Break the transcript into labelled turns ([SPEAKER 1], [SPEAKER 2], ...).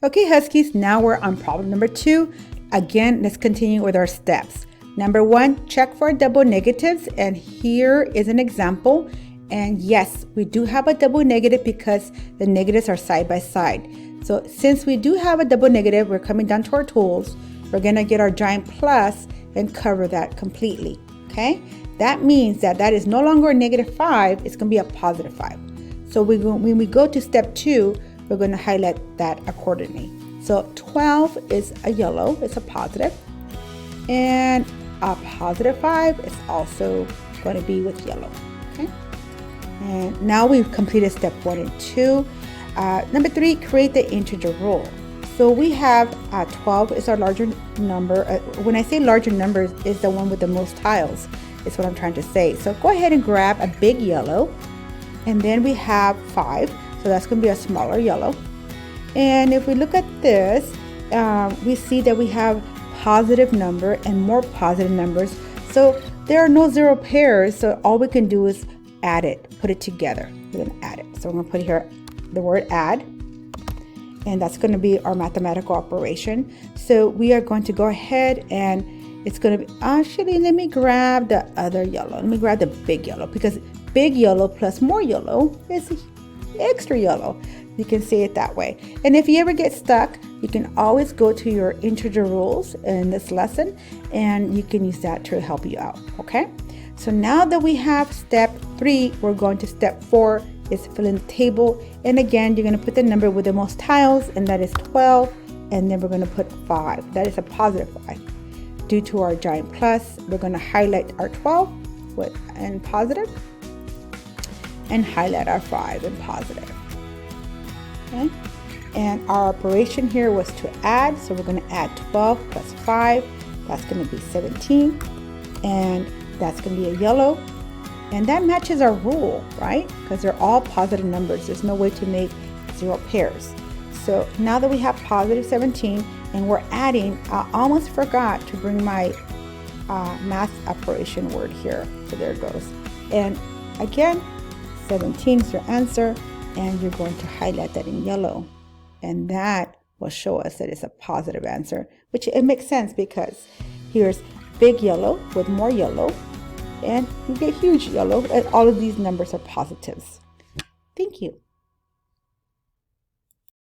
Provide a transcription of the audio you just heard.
[SPEAKER 1] Okay, Huskies, now we're on problem number 2. Again, let's continue with our steps. Number 1, check for double negatives, and here is an example. And yes, we do have a double negative because the negatives are side by side. So since we do have a double negative, we're coming down to our tools. We're gonna get our giant plus and cover that completely, okay? That means that that is no longer a -5, it's gonna be a +5. So when we go to step 2, we're going to highlight that accordingly. So 12 is a yellow, it's a positive. And a +5 is also going to be with yellow. Okay. And now we've completed step 1 and 2. Number 3, create the integer rule. So we have 12 is our larger number. When I say larger numbers, is the one with the most tiles, is what I'm trying to say. So go ahead and grab a big yellow. And then we have 5. So that's going to be a smaller yellow. And if we look at this, we see that we have positive number and more positive numbers. So there are no 0 pairs. So all we can do is add it, put it together. We're going to add it. So I'm going to put here the word add. And that's going to be our mathematical operation. So we are going to go ahead and it's going to be, actually, let me grab the other yellow. Let me grab the big yellow, because big yellow plus more yellow is extra yellow. You can say it that way. And if you ever get stuck, you can always go to your integer rules in this lesson and you can use that to help you out. Okay, so now that we have step 3, we're going to step 4, is fill in the table. And again, you're going to put the number with the most tiles, and that is 12, and then we're going to put 5. That is a +5. Due to our giant plus, we're going to highlight our 12 and positive, and highlight our 5 in positive. Okay, and our operation here was to add, so we're going to add 12 plus 5, that's going to be 17, and that's going to be a yellow, and that matches our rule, right? Because they're all positive numbers. There's no way to make 0 pairs. So now that we have positive 17 and we're adding, I almost forgot to bring my math operation word here, so there it goes. And again, 17 is your answer, and you're going to highlight that in yellow, and that will show us that it's a positive answer, which it makes sense because here's big yellow with more yellow, and you get huge yellow, and all of these numbers are positives.